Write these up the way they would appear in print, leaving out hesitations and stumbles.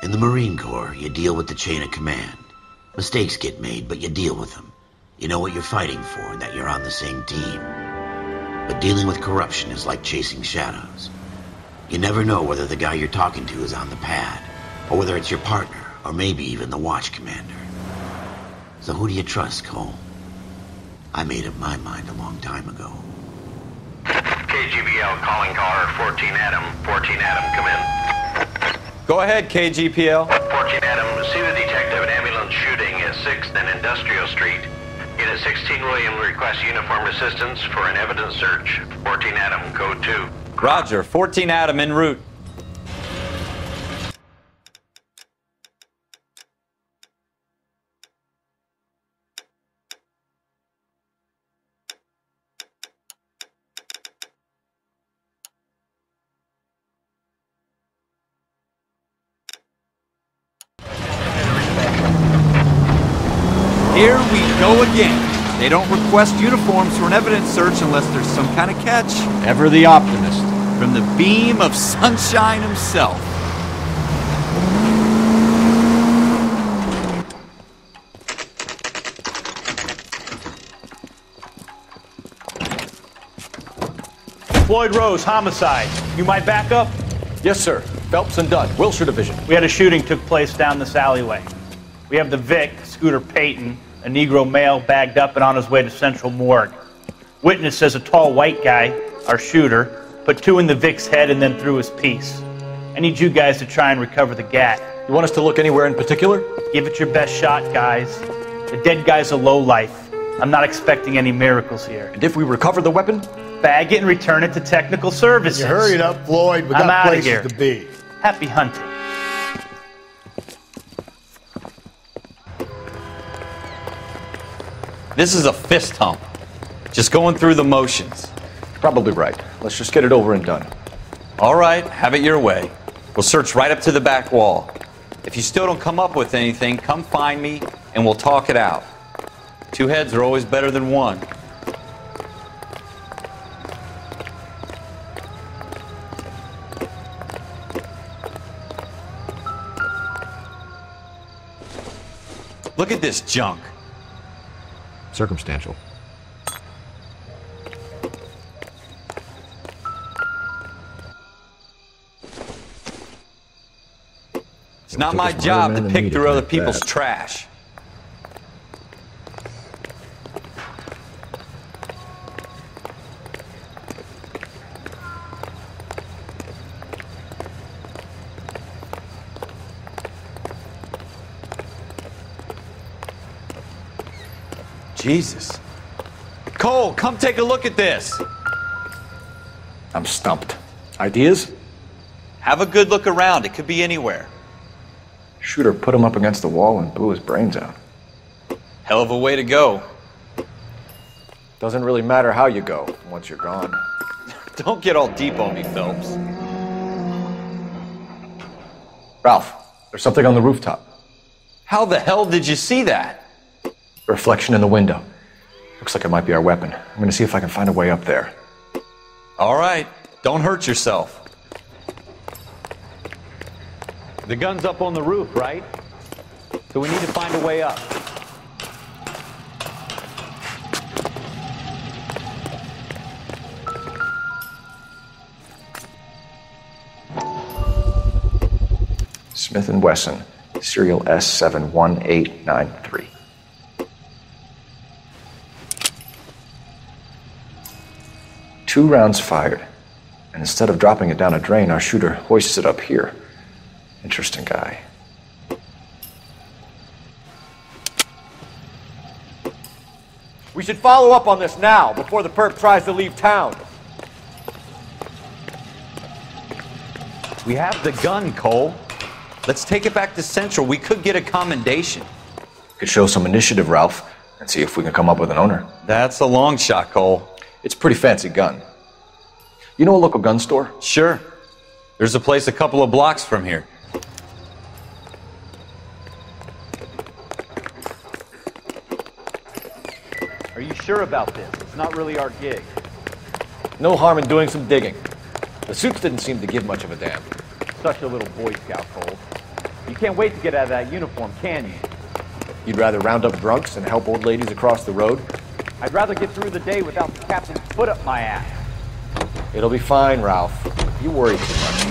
In the Marine Corps, you deal with the chain of command. Mistakes get made, but you deal with them. You know what you're fighting for and that you're on the same team. But dealing with corruption is like chasing shadows. You never know whether the guy you're talking to is on the pad, or whether it's your partner, or maybe even the watch commander. So who do you trust, Cole? I made up my mind a long time ago. KGBL calling caller 14 Adam. 14 Adam, come in. Go ahead, KGPL. 14 Adam, see the detective, an ambulance shooting at 6th and Industrial Street. Unit 16 William requests uniform assistance for an evidence search. 14 Adam, code 2. Roger, 14 Adam en route. Here we go again. They don't request uniforms for an evidence search unless there's some kind of catch. Ever the optimist. From the beam of sunshine himself. Floyd Rose, homicide. You might back up? Yes, sir. Phelps and Dunn, Wilshire Division. We had a shooting took place down this alleyway. We have the Vic, Scooter Payton, a Negro male bagged up and on his way to Central Morgue. Witness says a tall white guy, our shooter, put 2 in the Vic's head and then threw his piece. I need you guys to try and recover the gat. You want us to look anywhere in particular? Give it your best shot, guys. The dead guy's a lowlife. I'm not expecting any miracles here. And if we recover the weapon? Bag it and return it to technical services. You hurry it up, Floyd. We I'm got outta places here. to be. Happy hunting. This is a fist hump. Just going through the motions. Probably right. Let's just get it over and done. All right, have it your way. We'll search right up to the back wall. If you still don't come up with anything, come find me and we'll talk it out. 2 heads are always better than 1. Look at this junk. Circumstantial. It's not my job to pick through other people's trash. Jesus. Cole, come take a look at this. I'm stumped. Ideas? Have a good look around. It could be anywhere. Shooter put him up against the wall and blew his brains out. Hell of a way to go. Doesn't really matter how you go once you're gone. Don't get all deep on me, Phelps. Ralph, there's something on the rooftop. How the hell did you see that? Reflection in the window. Looks like it might be our weapon. I'm gonna see if I can find a way up there. All right, don't hurt yourself. The gun's up on the roof, right? So we need to find a way up. Smith & Wesson, serial S71893. Two rounds fired, and instead of dropping it down a drain, our shooter hoists it up here. Interesting guy. We should follow up on this now, before the perp tries to leave town. We have the gun, Cole. Let's take it back to Central. We could get a commendation. Could show some initiative, Ralph, and see if we can come up with an owner. That's a long shot, Cole. It's a pretty fancy gun. You know a local gun store? Sure. There's a place a couple of blocks from here. Are you sure about this? It's not really our gig. No harm in doing some digging. The suits didn't seem to give much of a damn. Such a little Boy Scout, Cole. You can't wait to get out of that uniform, can you? You'd rather round up drunks and help old ladies across the road? I'd rather get through the day without the captain's foot up my ass. It'll be fine, Ralph. You worry too much.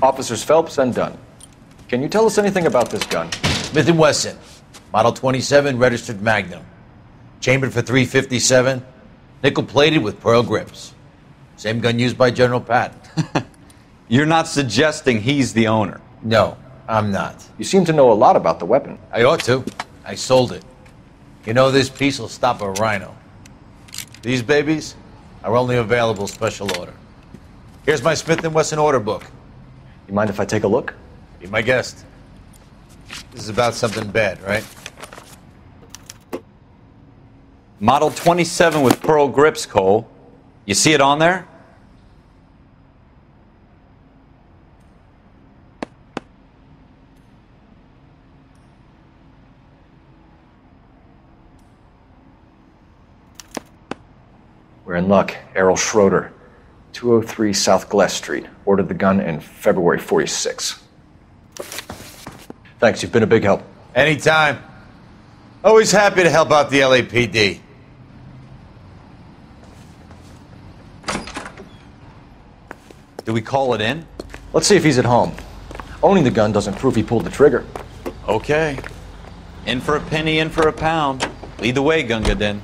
Officers Phelps and Dunn. Can you tell us anything about this gun? Smith & Wesson, Model 27, registered Magnum. Chambered for .357, nickel-plated with pearl grips. Same gun used by General Patton. You're not suggesting he's the owner? No, I'm not. You seem to know a lot about the weapon. I ought to. I sold it. You know, this piece will stop a rhino. These babies are only available special order. Here's my Smith & Wesson order book. You mind if I take a look? Be my guest. This is about something bad, right? Model 27 with pearl grips, Cole. You see it on there? We're in luck. Errol Schroeder, 203 South Glass Street. Ordered the gun in February '46. Thanks, you've been a big help. Anytime. Always happy to help out the LAPD. Do we call it in? Let's see if he's at home. Owning the gun doesn't prove he pulled the trigger. Okay. In for a penny, in for a pound. Lead the way, Gunga Din.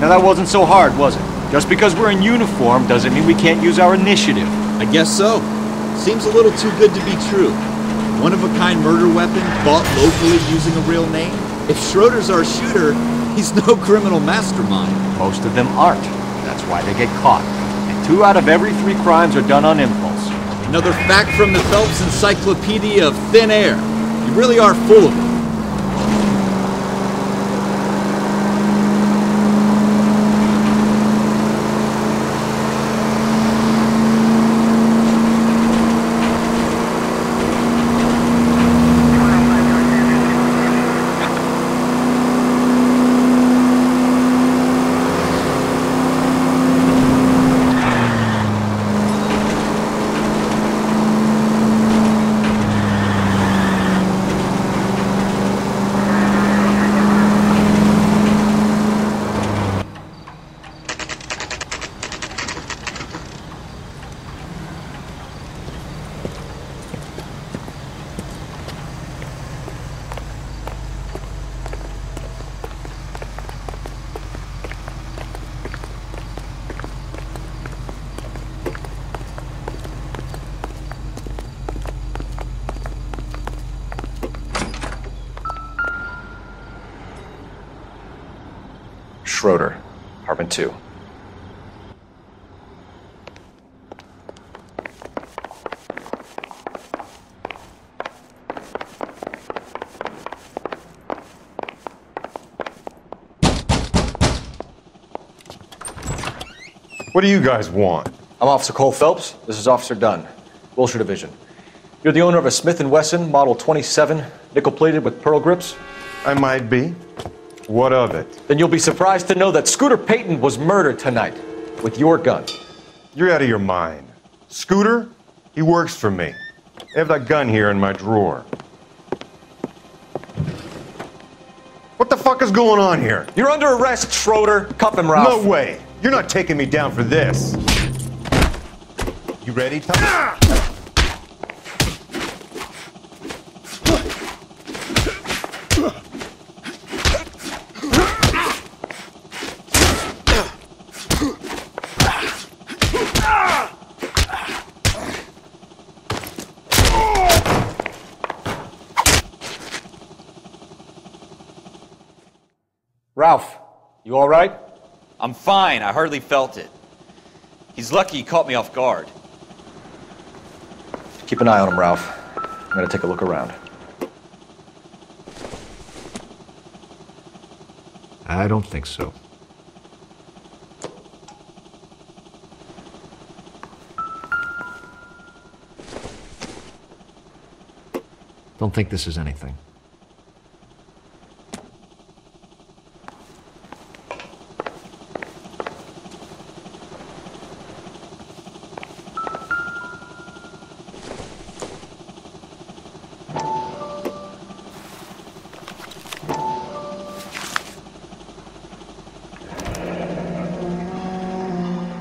Now that wasn't so hard, was it? Just because we're in uniform doesn't mean we can't use our initiative. I guess so. Seems a little too good to be true. One-of-a-kind murder weapon bought locally using a real name? If Schroeder's our shooter, he's no criminal mastermind. Most of them aren't. That's why they get caught. And 2 out of every 3 crimes are done on impulse. Another fact from the Phelps Encyclopedia of Thin Air. You really are full of it. Schroeder, apartment 2. What do you guys want? I'm Officer Cole Phelps. This is Officer Dunn, Wilshire Division. You're the owner of a Smith & Wesson Model 27, nickel-plated with pearl grips? I might be. What of it? Then you'll be surprised to know that Scooter Payton was murdered tonight with your gun. You're out of your mind. Scooter? He works for me. I have that gun here in my drawer. What the fuck is going on here? You're under arrest, Schroeder. Cuff him, Ralph. No way! You're not taking me down for this. You ready, Tom? Ralph, you all right? I'm fine. I hardly felt it. He's lucky he caught me off guard. Keep an eye on him, Ralph. I'm gonna take a look around. I don't think so. Don't think this is anything.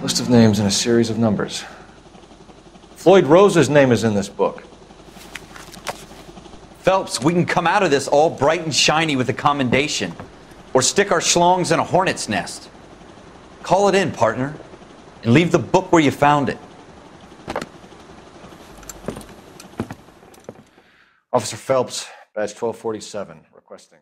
List of names and a series of numbers. Floyd Rose's name is in this book. Phelps, we can come out of this all bright and shiny with a commendation. Or stick our schlongs in a hornet's nest. Call it in, partner. And leave the book where you found it. Officer Phelps, badge 1247, requesting.